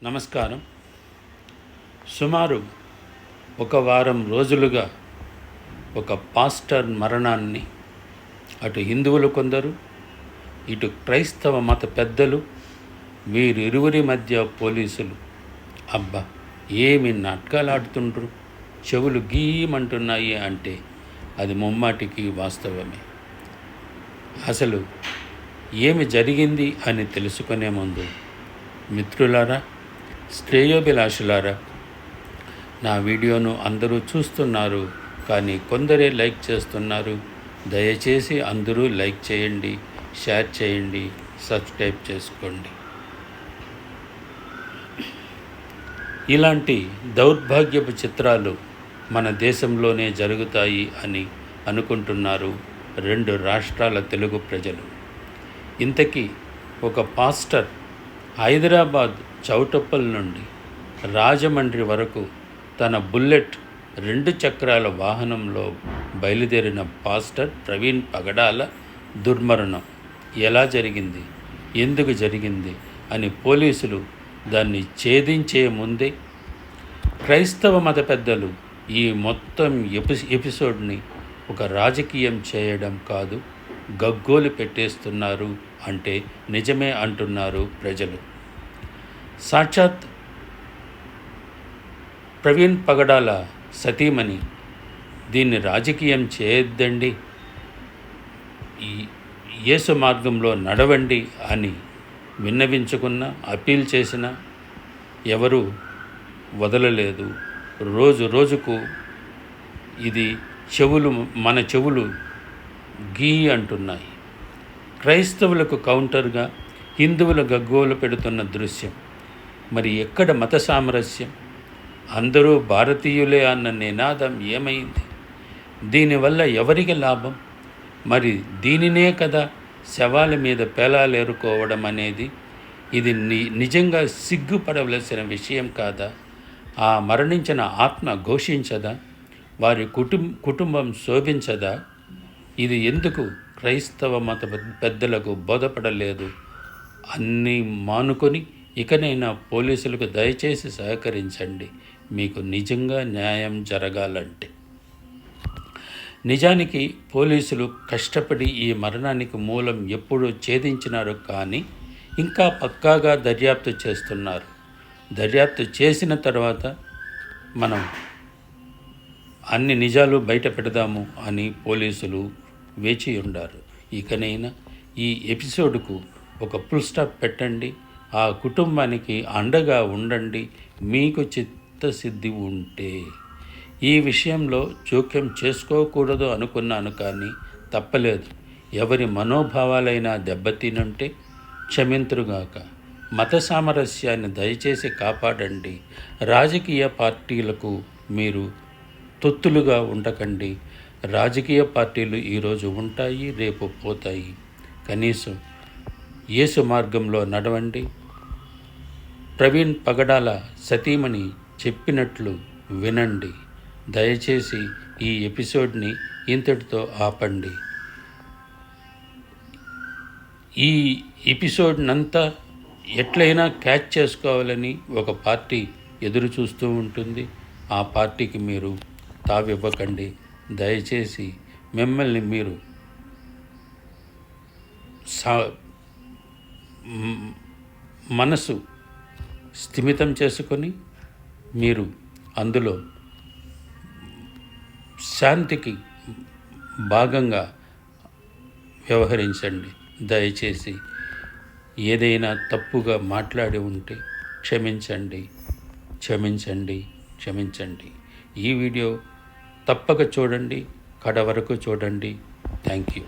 నమస్కారం. సుమారు ఒక వారం రోజులుగా ఒక పాస్టర్ మరణాన్ని అటు హిందువులు కొందరు, ఇటు క్రైస్తవ మత పెద్దలు, వీరిరువురి మధ్య పోలీసులు అబ్బా ఏమి నాటకాలు ఆడుతుండ్రు, చెవులు గీయమంటున్నాయి అంటే అది ముమ్మాటికి వాస్తవమే. అసలు ఏమి జరిగింది అని తెలుసుకునే ముందు మిత్రులారా, శ్రేయోభిలాషులారా, నా వీడియోను అందరూ చూస్తున్నారు, కానీ కొందరే లైక్ చేస్తున్నారు. దయచేసి అందరూ లైక్ చేయండి, షేర్ చేయండి, సబ్స్క్రైబ్ చేసుకోండి. ఇలాంటి దౌర్భాగ్యపు చిత్రాలు మన దేశంలోనే జరుగుతాయి అని అనుకుంటున్నారు 2 రాష్ట్రాల తెలుగు ప్రజలు. ఇంతకీ ఒక పాస్టర్ హైదరాబాద్ చౌటుప్పల్ నుండి రాజమండ్రి వరకు తన బుల్లెట్ 2 చక్రాల వాహనంలో బయలుదేరిన పాస్టర్ ప్రవీణ్ పగడాల దుర్మరణం ఎలా జరిగింది, ఎందుకు జరిగింది అని పోలీసులు దాన్ని ఛేదించే ముందే క్రైస్తవ మత పెద్దలు ఈ మొత్తం ఎపిసోడ్ని ఒక రాజకీయం చేయడం కాదు, గగ్గోలు పెట్టేస్తున్నారు అంటే నిజమే అంటున్నారు ప్రజలు. సాక్షాత్ ప్రవీణ్ పగడాల సతీమణి దీన్ని రాజకీయం చేయొద్దండి, ఈ యేసు మార్గంలో నడవండి అని విన్నవించుకున్న, అప్పీల్ చేసిన ఎవరు వదలలేదు. రోజు రోజుకు ఇది మన చెవులు గీ అంటున్నాయి. క్రైస్తవులకు కౌంటర్గా హిందువుల గగ్గోలు పెడుతున్న దృశ్యం. మరి ఎక్కడ మత సామరస్యం? అందరూ భారతీయులే అన్న నినాదం ఏమైంది? దీనివల్ల ఎవరికి లాభం? మరి దీనినే కదా శవాల మీద పేలాలేరుకోవడం అనేది. ఇది నిజంగా సిగ్గుపడవలసిన విషయం కాదా? ఆ మరణించిన ఆత్మ ఘోషించదా? వారి కుటుంబం శోభించదా? ఇది ఎందుకు క్రైస్తవ మత పెద్దలకు బోధపడలేదు? అన్నీ మానుకొని ఇకనైనా పోలీసులకు దయచేసి సహకరించండి, మీకు నిజంగా న్యాయం జరగాలంటే. నిజానికి పోలీసులు కష్టపడి ఈ మరణానికి మూలం ఎప్పుడూ ఛేదించినారు, కానీ ఇంకా పక్కాగా దర్యాప్తు చేస్తున్నారు. దర్యాప్తు చేసిన తర్వాత మనం అన్ని నిజాలు బయట పెడదాము అని పోలీసులు వేచి ఉండారు. ఇకనైనా ఈ ఎపిసోడ్కు ఒక ఫుల్ స్టాప్ పెట్టండి, ఆ కుటుంబానికి అండగా ఉండండి. మీకు చిత్తశుద్ధి ఉంటే ఈ విషయంలో జోక్యం చేసుకోకూడదు అనుకున్నాను, కానీ తప్పలేదు. ఎవరి మనోభావాలైనా దెబ్బతినుంటే క్షమింతురుగాక. మత సామరస్యాన్ని దయచేసి కాపాడండి. రాజకీయ పార్టీలకు మీరు తొత్తులుగా ఉండకండి. రాజకీయ పార్టీలు ఈరోజు ఉంటాయి, రేపు పోతాయి. కనీసం యేసు మార్గంలో నడవండి. ప్రవీణ్ పగడాల సతీమణి చెప్పినట్లు వినండి. దయచేసి ఈ ఎపిసోడ్ని ఇంతటితో ఆపండి. ఈ ఎపిసోడ్నంతా ఎట్లయినా క్యాచ్ చేసుకోవాలని ఒక పార్టీ ఎదురు చూస్తూ ఉంటుంది. ఆ పార్టీకి మీరు తావివ్వకండి. దయచేసి మిమ్మల్ని మీరు మనసు స్థిమితం చేసుకొని మీరు అందులో శాంతికి భాగంగా వ్యవహరించండి. దయచేసి ఏదైనా తప్పుగా మాట్లాడి ఉంటే క్షమించండి, క్షమించండి, క్షమించండి. ఈ వీడియో తప్పక చూడండి, కడ వరకు చూడండి. Thank you.